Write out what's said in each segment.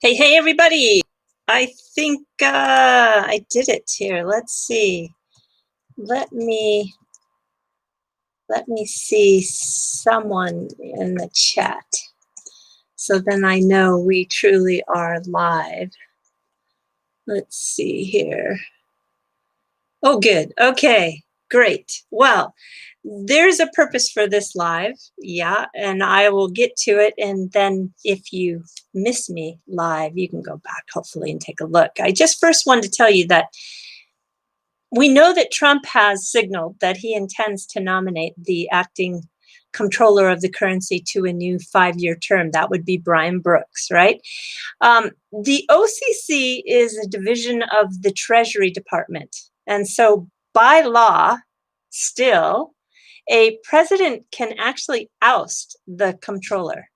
Hey, hey, everybody. I think I did it here. Let's see. Let me see someone in the chat. So then I know we truly are live. Let's see here. Oh, good. Okay, great. Well, there's a purpose for this live, yeah, and I will get to it. And then if you miss me live, you can go back hopefully and take a look. I just first wanted to tell you that we know that Trump has signaled that he intends to nominate the acting comptroller of the currency to a new 5-year term. That would be Brian Brooks, right? The OCC is a division of the Treasury Department. And so by law, still, a president can actually oust the comptroller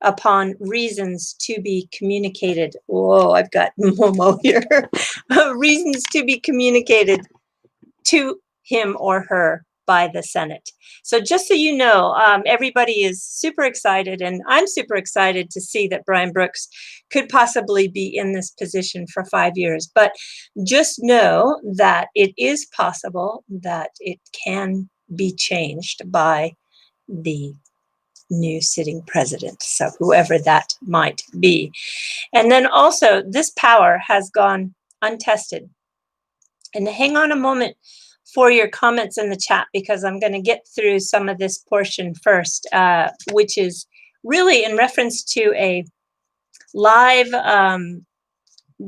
upon reasons to be communicated. Whoa, I've got Momo here. Reasons to be communicated to him or her by the Senate. So just so you know, everybody is super excited, and I'm super excited to see that Brian Brooks could possibly be in this position for 5 years. But just know that it is possible that it can be changed by the new sitting president, so whoever that might be. And then also, this power has gone untested. And hang on a moment for your comments in the chat, because I'm going to get through some of this portion first, which is really in reference to a live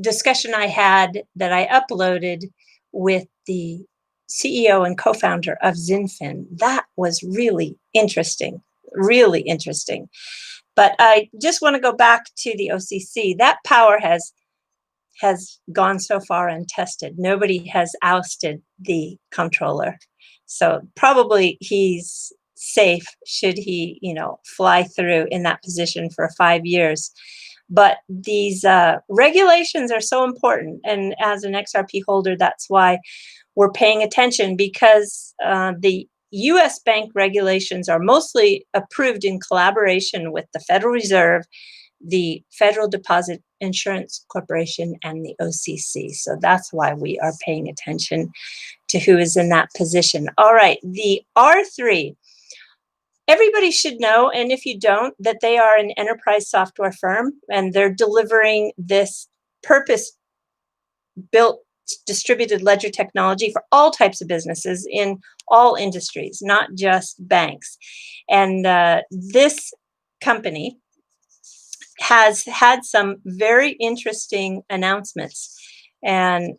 discussion I had that I uploaded with the CEO and co-founder of Zinfin. That was really interesting, really interesting. But I just want to go back to the OCC. That power has gone so far untested. Nobody has ousted the comptroller. So probably he's safe should he, fly through in that position for 5 years. But these regulations are so important. And as an XRP holder, that's why we're paying attention, because the US bank regulations are mostly approved in collaboration with the Federal Reserve, the Federal Deposit Insurance Corporation, and the OCC. So that's why we are paying attention to who is in that position. All right, the R3. Everybody should know, and if you don't, that they are an enterprise software firm, and they're delivering this purpose-built distributed ledger technology for all types of businesses in all industries, not just banks. And this company has had some very interesting announcements. And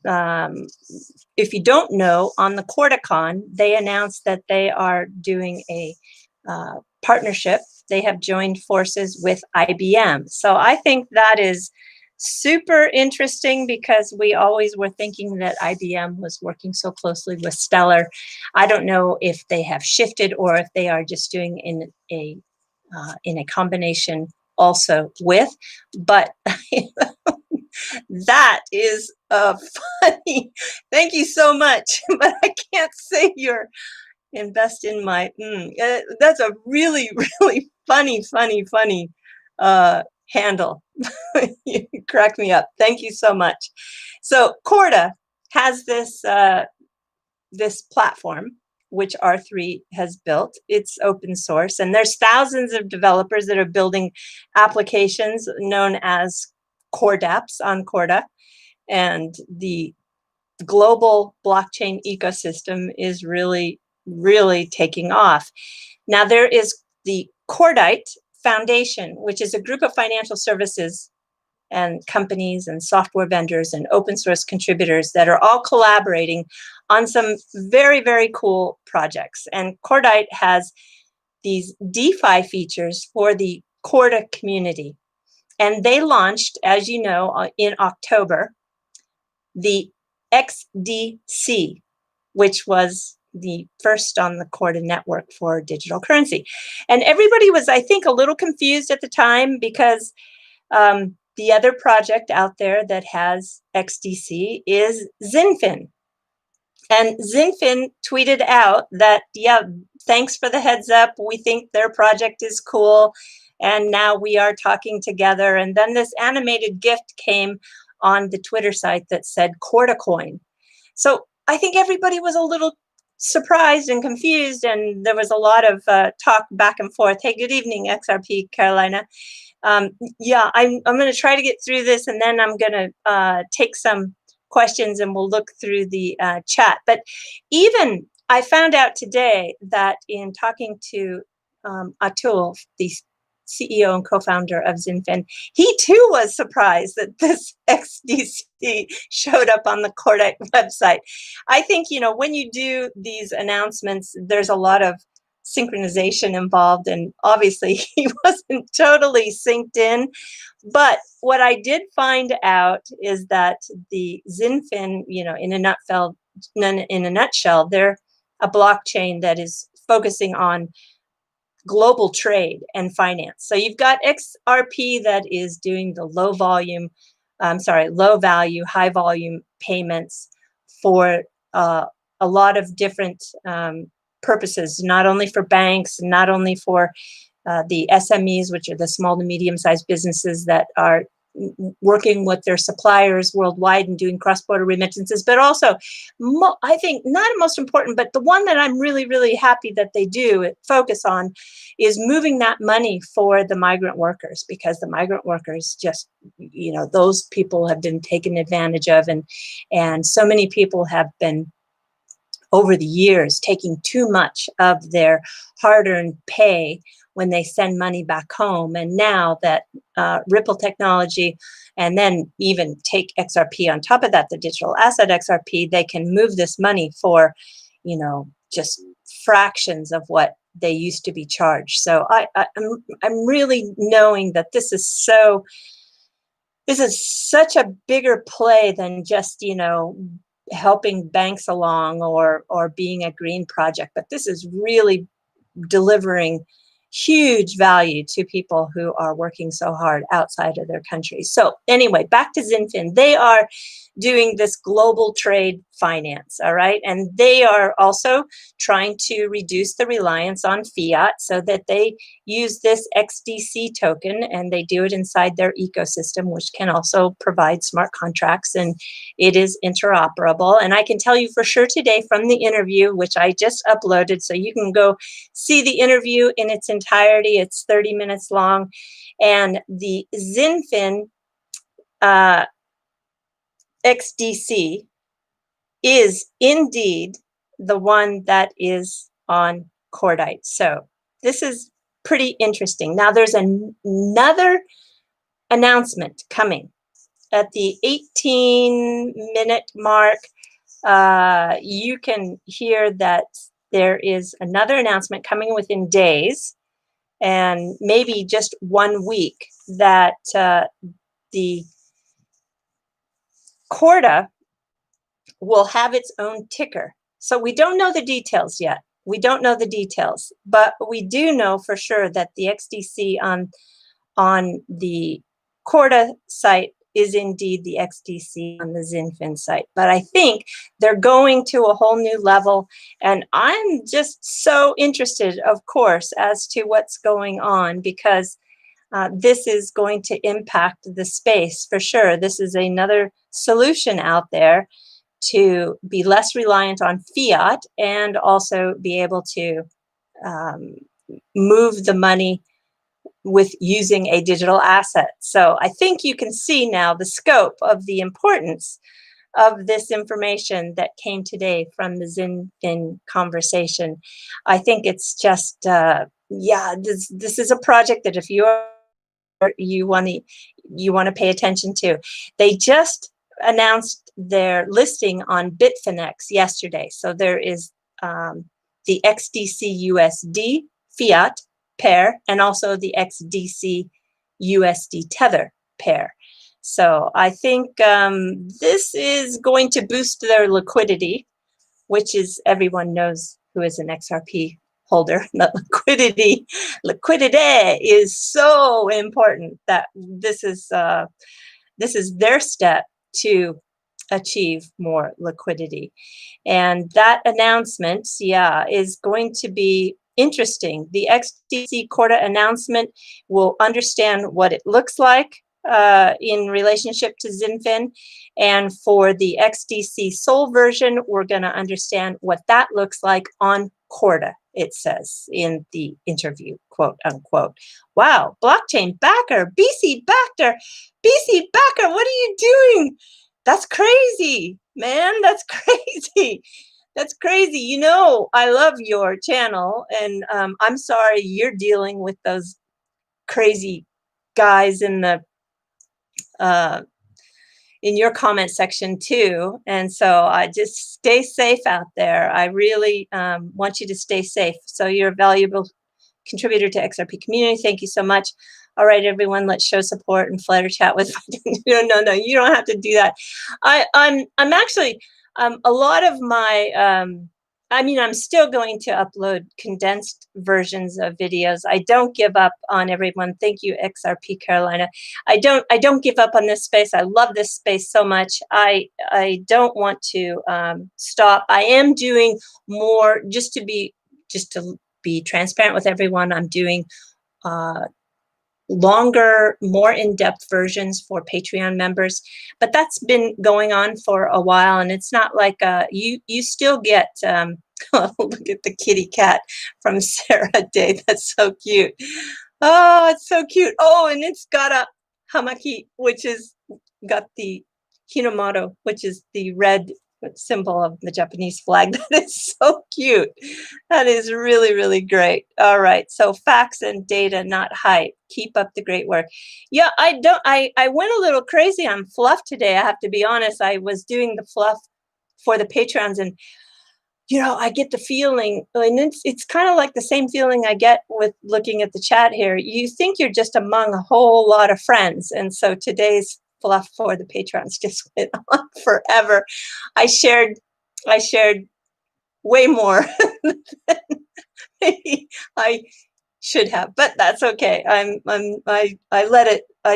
if you don't know, on the CordaCon, they announced that they are doing a partnership. They have joined forces with IBM. So I think that is super interesting, because we always were thinking that IBM was working so closely with Stellar. I don't know if they have shifted or if they are just doing in a combination also with, but that is funny. Thank you so much, but I can't say you're invest in my, that's a really, really funny handle. You crack me up. Thank you so much. So Corda has this platform, which R3 has built. It's open source, and there's thousands of developers that are building applications known as Cordaps on Corda, and the global blockchain ecosystem is really, really taking off. Now, there is the Cordite Foundation, which is a group of financial services and companies and software vendors and open source contributors that are all collaborating on some very, very cool projects. And Cordite has these DeFi features for the Corda community. And they launched, as you know, in October, the XDC, which was the first on the Corda network for digital currency. And everybody was, I think, a little confused at the time, because the other project out there that has XDC is Zinfin. And Zinfin tweeted out that, yeah, thanks for the heads up. We think their project is cool. And now we are talking together. And then this animated gift came on the Twitter site that said Corda coin. So I think everybody was a little surprised and confused, and there was a lot of talk back and forth. Hey, good evening, XRP, Carolina. Yeah, I'm going to try to get through this, and then I'm going to take some questions, and we'll look through the chat. But even I found out today that in talking to Atul, the CEO and co-founder of Zinfin, he too was surprised that this XDC showed up on the Corda website. I think, you know, when you do these announcements, there's a lot of synchronization involved, and obviously he wasn't totally synced in. But what I did find out is that the Zinfin, you know, in a nutshell, they're a blockchain that is focusing on global trade and finance. So you've got XRP that is doing the low value, high volume payments for a lot of different purposes, not only for banks, not only for the SMEs, which are the small to medium-sized businesses that are working with their suppliers worldwide and doing cross-border remittances, but also, I think, not most important, but the one that I'm really, really happy that they do focus on is moving that money for the migrant workers, because the migrant workers just, you know, those people have been taken advantage of, and so many people have been over the years taking too much of their hard-earned pay when they send money back home. And now that Ripple technology, and then even take XRP on top of that, the digital asset XRP, they can move this money for, you know, just fractions of what they used to be charged. So I'm really knowing that this is such a bigger play than just, you know, helping banks along or being a green project, but this is really delivering huge value to people who are working so hard outside of their country. So anyway, back to Zinfin. They are doing this global trade finance, all right? And they are also trying to reduce the reliance on fiat so that they use this XDC token, and they do it inside their ecosystem, which can also provide smart contracts, and it is interoperable. And I can tell you for sure today from the interview, which I just uploaded, so you can go see the interview in its entirety. It's 30 minutes long. And the Zinfin XDC is indeed the one that is on Cordite. So this is pretty interesting. Now there's another announcement coming at the 18-minute mark. You can hear that there is another announcement coming within days, and maybe just 1 week, that the Corda will have its own ticker. So we don't know the details yet. We don't know the details, but we do know for sure that the XDC on the Corda site is indeed the XDC on the Zinfin site. But I think they're going to a whole new level, and I'm just so interested, of course, as to what's going on, because this is going to impact the space for sure. This is another solution out there to be less reliant on fiat and also be able to move the money with using a digital asset. So I think you can see now the scope of the importance of this information that came today from the Zinfin conversation. I think it's just, yeah, this is a project that if you want to pay attention to. They just announced their listing on Bitfinex yesterday. So there is the XDC USD fiat pair, and also the XDC USD Tether pair. So I think this is going to boost their liquidity, which is, everyone knows who is an XRP holder, that liquidity is so important, that this is their step to achieve more liquidity. And that announcement, yeah, is going to be interesting. The XDC Corda announcement will understand what it looks like in relationship to Zinfin. And for the XDC Sol version, we're going to understand what that looks like on Corda, it says in the interview, quote unquote. Wow, blockchain backer, BC backer, what are you doing? That's crazy, man, that's crazy. That's crazy. You know, I love your channel, and I'm sorry you're dealing with those crazy guys in the in your comment section too. And so I just stay safe out there. I really want you to stay safe. So you're a valuable contributor to XRP community. Thank you so much. All right, everyone, let's show support and flatter chat with. No, you don't have to do that. I'm actually a lot of my. I mean, I'm still going to upload condensed versions of videos. I don't give up on everyone. Thank you, XRP Carolina. I don't give up on this space. I love this space so much. I don't want to stop. I am doing more just to be transparent with everyone. I'm doing longer, more in-depth versions for Patreon members, but that's been going on for a while, and it's not like you still get look at the kitty cat from Sarah Day. That's so cute. Oh, it's so cute. Oh, and it's got a hamaki, which is got the Hinomoto, which is the red symbol of the Japanese flag. That is so cute. That is really, really great. All right. So facts and data, not hype. Keep up the great work. Yeah, I went a little crazy on fluff today. I have to be honest. I was doing the fluff for the Patrons, and you know, I get the feeling, and it's kind of like the same feeling I get with looking at the chat here. You think you're just among a whole lot of friends. And so today's fluff for the patrons just went on forever. I shared way more than maybe I should have, but that's okay. I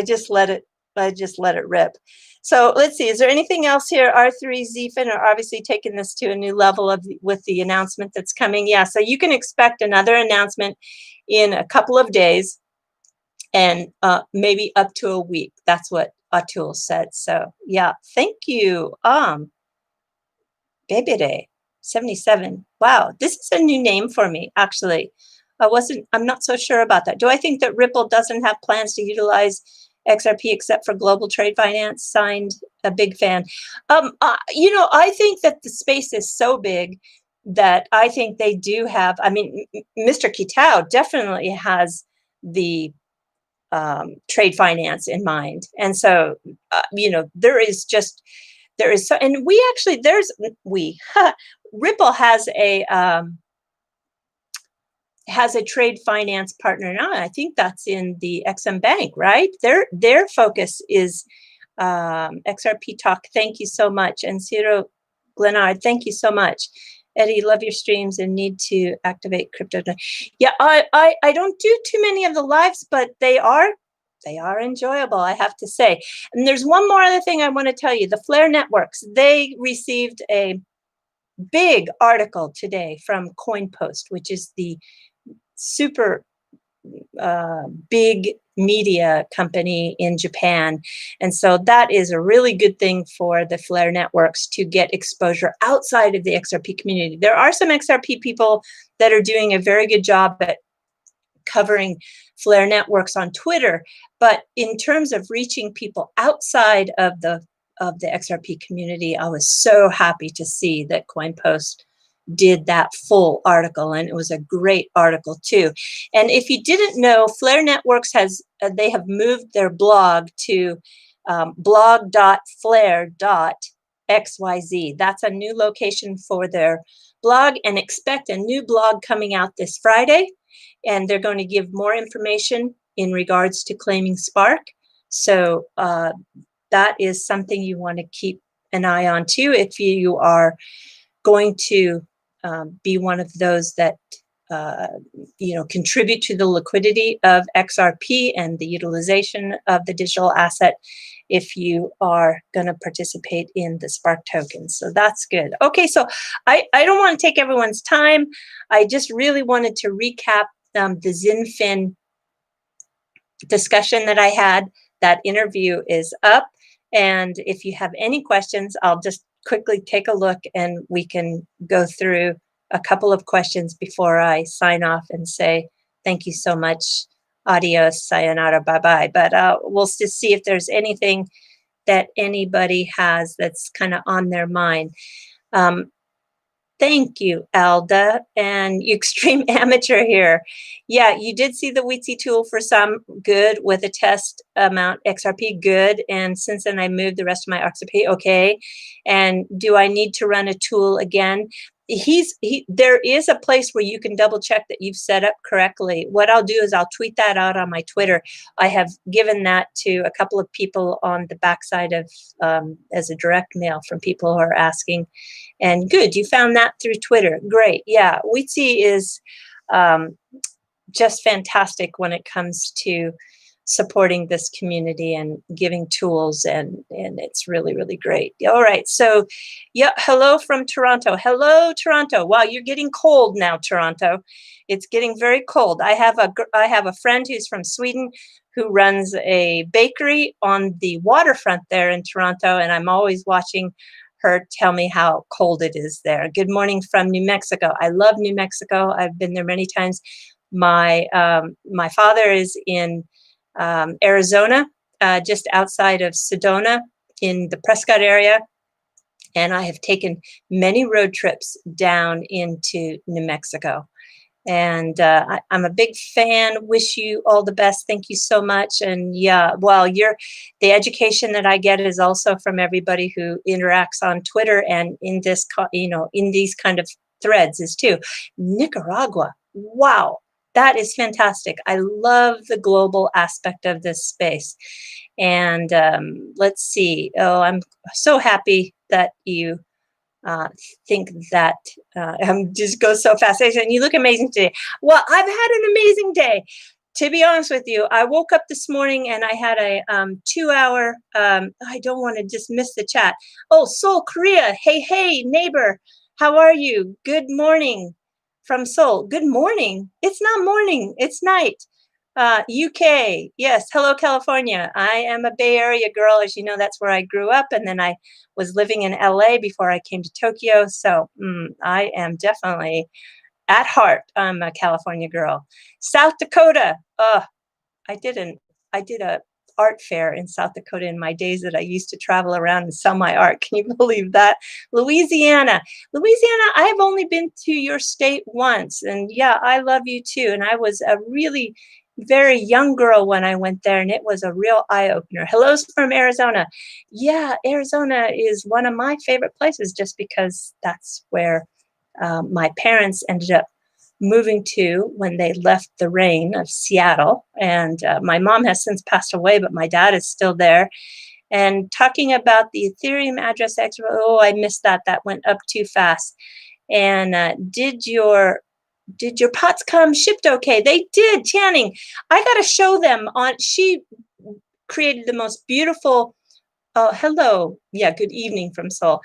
just let it rip. So let's see, is there anything else here? R3 Zinfin are obviously taking this to a new level with the announcement that's coming. Yeah, so you can expect another announcement in a couple of days and maybe up to a week. That's what Atul said. So yeah, thank you. Bebere 77. Wow, this is a new name for me, actually. I'm not so sure about that. Do I think that Ripple doesn't have plans to utilize XRP except for global trade finance? Signed, a big fan. You know, I think that the space is so big that I think they do have, I mean, Mr. Kitao definitely has the trade finance in mind. And so, you know, there is so, and we actually, Ripple has a trade finance partner now. I think that's in the XM Bank, right? Their focus is XRP Talk. Thank you so much. And Ciro Glenard, thank you so much. Eddie, love your streams and need to activate crypto. Yeah, I don't do too many of the lives, but they are enjoyable, I have to say. And there's one more other thing I want to tell you. The FlareNetworks, they received a big article today from CoinPost, which is the super big media company in Japan. And so that is a really good thing for the FlareNetworks to get exposure outside of the XRP community. There are some XRP people that are doing a very good job at covering FlareNetworks on Twitter, but in terms of reaching people outside of the XRP community, I was so happy to see that CoinPost did that full article, and it was a great article too. And if you didn't know, FlareNetworks they have moved their blog to blog.flare.xyz. That's a new location for their blog, and expect a new blog coming out this Friday. And they're going to give more information in regards to claiming Spark. So that is something you want to keep an eye on too if you are going to be one of those that you know, contribute to the liquidity of XRP and the utilization of the digital asset. if you are going to participate in the Spark tokens. So that's good. Okay, so I don't want to take everyone's time. I just really wanted to recap the XinFin discussion that I had. That interview is up. And if you have any questions, I'll just quickly take a look and we can go through a couple of questions before I sign off and say, thank you so much. Adios, sayonara, bye-bye. But we'll just see if there's anything that anybody has that's kind of on their mind. Thank you, Alda, and you extreme amateur here. Yeah, you did see the Weetsy tool for some, good, with a test amount XRP, good, and since then I moved the rest of my XRP, okay. And do I need to run a tool again? There is a place where you can double check that you've set up correctly. What I'll do is I'll tweet that out on my Twitter. I have given that to a couple of people on the backside of as a direct mail from people who are asking. And good, you found that through Twitter. Great. Yeah, Weetsy is just fantastic when it comes to supporting this community and giving tools, and it's really, really great. All right, so yeah, hello from Toronto. Hello, Toronto. Wow, you're getting cold now, Toronto. It's getting very cold. I have a friend who's from Sweden who runs a bakery on the waterfront there in Toronto, and I'm always watching her tell me how cold it is there. Good morning from New Mexico. I love New Mexico. I've been there many times. My father is in Arizona, just outside of Sedona in the Prescott area. And I have taken many road trips down into New Mexico. And I'm a big fan. Wish you all the best. Thank you so much. And yeah, well, the education that I get is also from everybody who interacts on Twitter and in this, in these kind of threads is too. Nicaragua. Wow. That is fantastic. I love the global aspect of this space. And let's see. Oh, I'm so happy that you think that just goes so fast. And you look amazing today. Well, I've had an amazing day. To be honest with you, I woke up this morning and I had a 2-hour, I don't want to just miss the chat. Oh, Seoul, Korea. Hey, neighbor. How are you? Good morning from Seoul. Good morning. It's not morning. It's night. UK. Yes. Hello, California. I am a Bay Area girl. As you know, that's where I grew up. And then I was living in LA before I came to Tokyo. So I am definitely at heart, I'm a California girl. South Dakota. I did a art fair in South Dakota in my days that I used to travel around and sell my art. Can you believe that? Louisiana, I have only been to your state once. And yeah, I love you too. And I was a really very young girl when I went there, and it was a real eye-opener. Hello's from Arizona. Yeah, Arizona is one of my favorite places just because that's where my parents ended up moving to when they left the rain of Seattle. And my mom has since passed away, but my dad is still there. And talking about the Ethereum address, oh, I missed that. That went up too fast. And did your pots come shipped okay? They did, Channing. I got to show them on. She created the most beautiful. Oh, hello. Yeah, good evening from Seoul.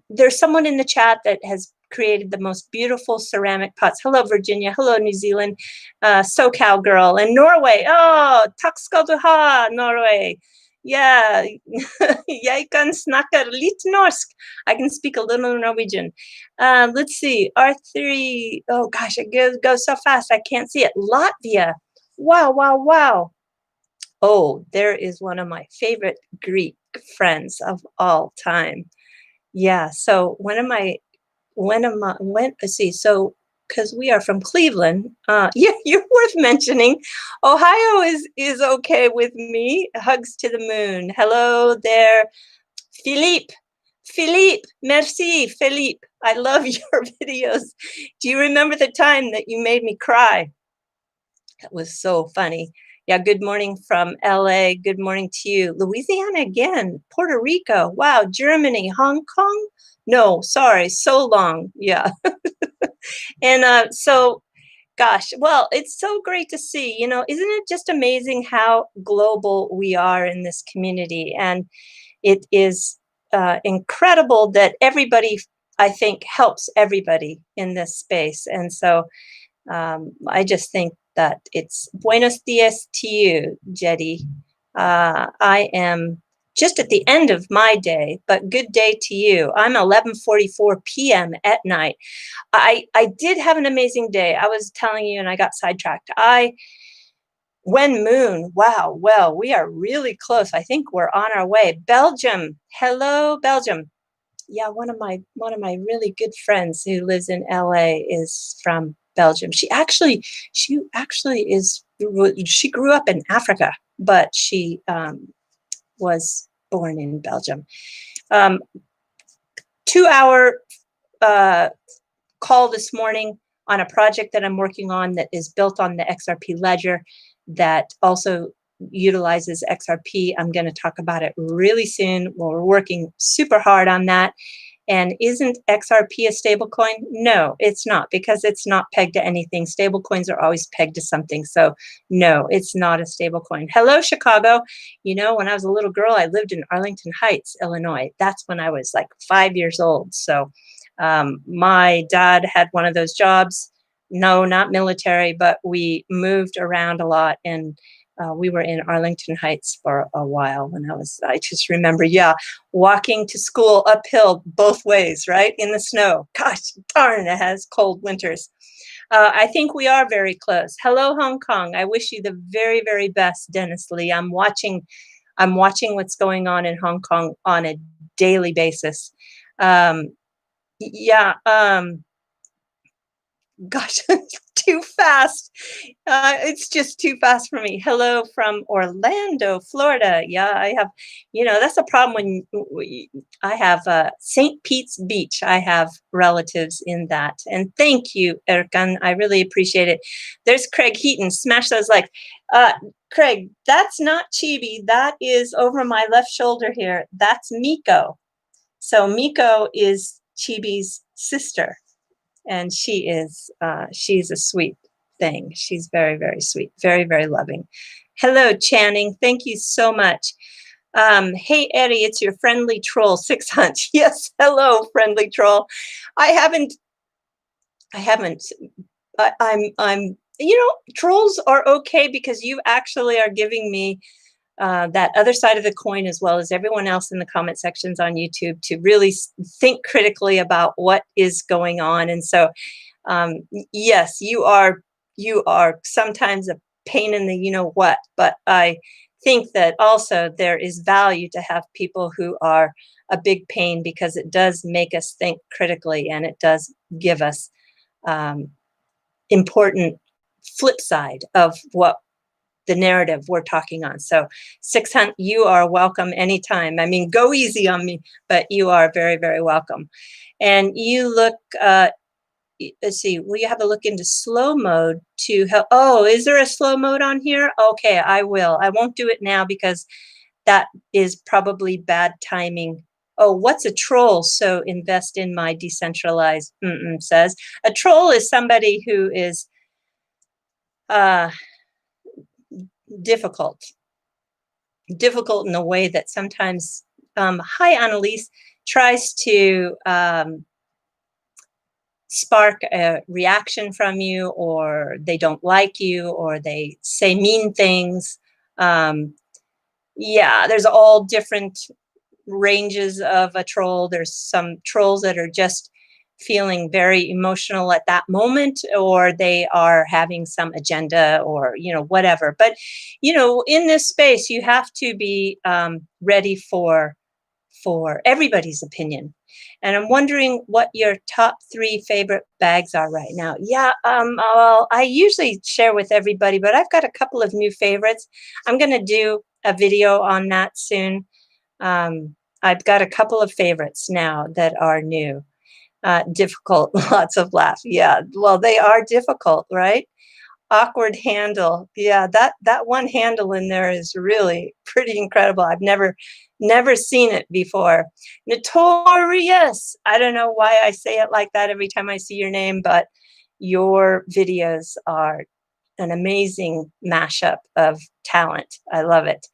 There's someone in the chat that has created the most beautiful ceramic pots. Hello, Virginia. Hello, New Zealand. SoCal girl. And Norway. Oh, takk skal du ha, Norway. Yeah, jeg kan snakke litt norsk. I can speak a little Norwegian. Let's see. R3. Oh, gosh, it goes so fast. I can't see it. Latvia. Wow. Oh, there is one of my favorite Greek friends of all time. Yeah, so let's see, so because we are from Cleveland, yeah, you're worth mentioning. Ohio is okay with me. Hugs to the moon. Hello there, Philippe, merci, Philippe. I love your videos. Do you remember the time that you made me cry? That was so funny. Yeah, good morning from LA. Good morning to you. Louisiana again. Puerto Rico. Wow. Germany. Hong Kong? No, sorry. So long. Yeah. And so Gosh, well, it's so great to see. Isn't it just amazing how global we are in this community? And it is incredible that everybody, I think, helps everybody in this space. And so I just think that it's buenos dias to you, Jetty. I am just at the end of my day, but good day to you. I'm 11:44 p.m. at night. I did have an amazing day. I was telling you, and I got sidetracked. When moon, wow, well, we are really close. I think we're on our way. Belgium, hello, Belgium. Yeah, one of my really good friends who lives in LA is from Belgium. She grew up in Africa, but she was born in Belgium. 2-hour call this morning on a project that I'm working on that is built on the XRP ledger that also utilizes XRP. I'm going to talk about it really soon. Well, we're working super hard on that. And isn't XRP a stablecoin? No, it's not, because it's not pegged to anything. Stablecoins are always pegged to something. So no, it's not a stablecoin. Hello, Chicago. When I was a little girl, I lived in Arlington Heights, Illinois. That's when I was like 5 years old. So my dad had one of those jobs. No, not military, but we moved around a lot, and we were in Arlington Heights for a while I just remember, walking to school uphill both ways, right? In the snow. Gosh, darn, it has cold winters. I think we are very close. Hello, Hong Kong. I wish you the very, very best, Dennis Lee. I'm watching what's going on in Hong Kong on a daily basis. Gosh, too fast. It's just too fast for me. Hello from Orlando, Florida. Yeah, I have, that's a problem when I have St. Pete's Beach. I have relatives in that. And thank you, Erkan. I really appreciate it. There's Craig Heaton. Smash those likes. Craig, that's not Chibi. That is over my left shoulder here. That's Miko. So Miko is Chibi's sister. And she's a sweet thing. She's very, very sweet, very, very loving. Hello, Channing. Thank you so much. Hey, Eri, it's your friendly troll, 600. Yes, hello, friendly troll. I'm trolls are okay because you actually are giving me that other side of the coin, as well as everyone else in the comment sections on YouTube, to really think critically about what is going on. And so, yes, you are sometimes a pain in the what, but I think that also there is value to have people who are a big pain, because it does make us think critically, and it does give us important flip side of what the narrative we're talking on. So 600, you are welcome anytime. I mean, go easy on me, but you are very, very welcome. And you look, let's see, will you have a look into slow mode to help? Oh, is there a slow mode on here? Okay, I will. I won't do it now because that is probably bad timing. Oh, what's a troll? So invest in my decentralized, says. A troll is somebody who is difficult in a way that sometimes, hi, Annalise, tries to spark a reaction from you, or they don't like you, or they say mean things. Yeah, there's all different ranges of a troll. There's some trolls that are just feeling very emotional at that moment, or they are having some agenda, or whatever. But in this space, you have to be ready for everybody's opinion. And I'm wondering what your top 3 favorite bags are right now. Yeah, well, I usually share with everybody, but I've got a couple of new favorites. I'm going to do a video on that soon. I've got a couple of favorites now that are new. Difficult, lots of laugh. Yeah, well, they are difficult, right? Awkward handle. Yeah, that one handle in there is really pretty incredible. I've never seen it before. Notorious. I don't know why I say it like that every time I see your name, but your videos are an amazing mashup of talent. I love it.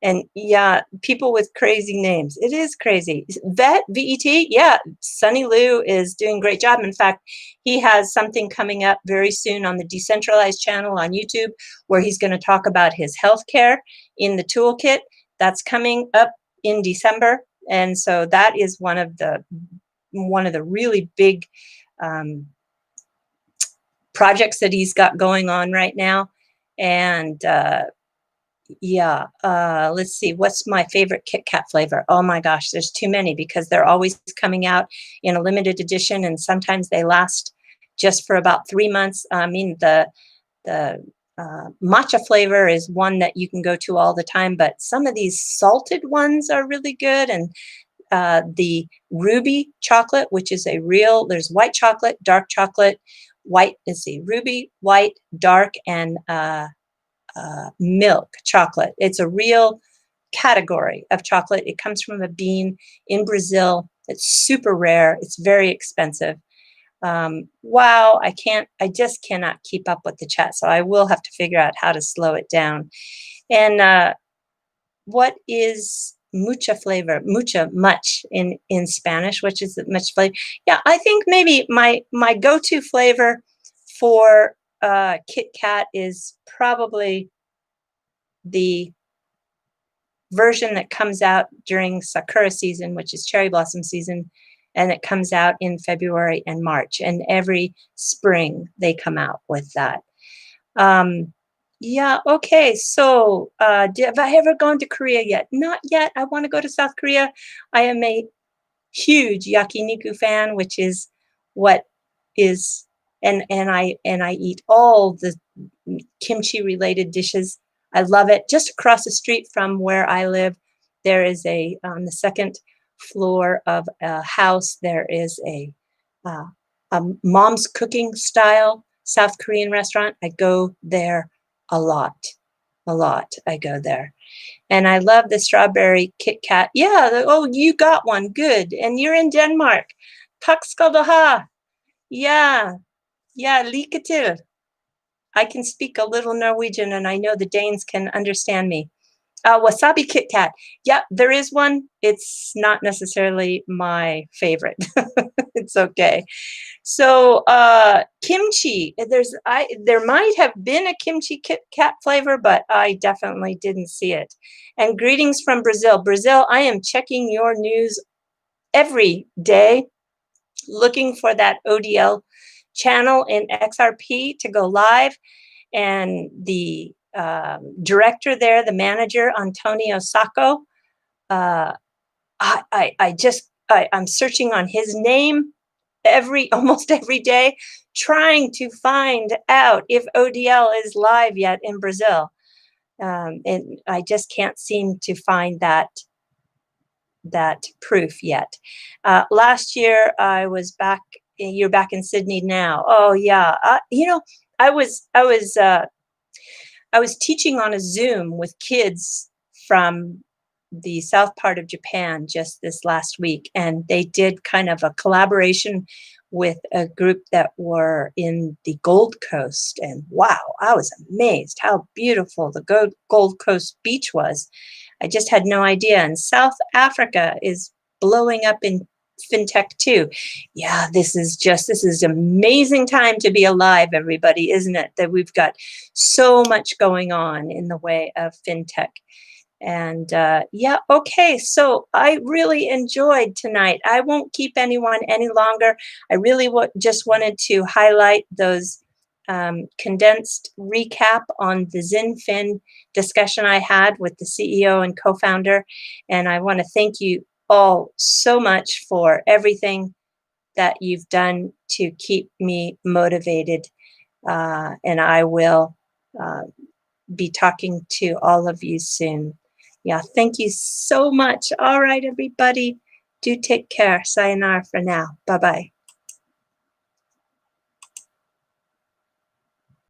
And yeah, people with crazy names. It is crazy. Vet, VET, yeah, Sunny Liu is doing a great job. In fact, he has something coming up very soon on the Decentralized channel on YouTube where he's going to talk about his healthcare in the toolkit. That's coming up in December. And so that is one of the really big projects that he's got going on right now. And yeah, let's see, what's my favorite Kit Kat flavor? Oh my gosh, there's too many because they're always coming out in a limited edition, and sometimes they last just for about 3 months. I mean, the matcha flavor is one that you can go to all the time, but some of these salted ones are really good. And the ruby chocolate, which is a real, there's white chocolate, dark chocolate, white, let's see, ruby, white, dark, and milk chocolate. It's a real category of chocolate. It comes from a bean in Brazil. It's super rare. It's very expensive. Wow, I just cannot keep up with the chat. So I will have to figure out how to slow it down. And what is mucha flavor? Mucha, much in Spanish, which is much flavor. Yeah, I think maybe my go-to flavor for Kit Kat is probably the version that comes out during Sakura season, which is cherry blossom season, and it comes out in February and March. And every spring they come out with that. Yeah, okay. So have I ever gone to Korea yet? Not yet. I want to go to South Korea. I am a huge yakiniku fan, which is what is, and I eat all the kimchi related dishes. I love it. Just across the street from where I live, there is on the second floor of a house, there is a mom's cooking style South Korean restaurant. I go there a lot. I go there. And I love the strawberry Kit Kat. Yeah, oh, you got one. Good. And you're in Denmark. Takk skal du ha. Yeah, lykke til. I can speak a little Norwegian, and I know the Danes can understand me. Wasabi Kit Kat. Yeah, there is one. It's not necessarily my favorite. It's okay. So kimchi. There might have been a kimchi Kit Kat flavor, but I definitely didn't see it. And greetings from Brazil. Brazil, I am checking your news every day, looking for that ODL channel in XRP to go live. And the director there, the manager, Antonio Sacco, I'm searching on his name almost every day, trying to find out if ODL is live yet in Brazil. And I just can't seem to find that proof yet. Last year I was back. You're back in Sydney now. Oh yeah. I was teaching on a Zoom with kids from the south part of Japan just this last week, and they did kind of a collaboration with a group that were in the Gold Coast. And wow, I was amazed how beautiful the Gold Coast beach was. I just had no idea. And South Africa is blowing up in fintech too. Yeah, this is amazing time to be alive, everybody, isn't it? That we've got so much going on in the way of fintech. And yeah, okay, so I really enjoyed tonight. I won't keep anyone any longer. I really just wanted to highlight those condensed recap on the Zinfin discussion I had with the CEO and co-founder. And I want to thank you all so much for everything that you've done to keep me motivated. And I will be talking to all of you soon. Yeah, thank you so much. All right, everybody, do take care. Sayonara for now. Bye-bye.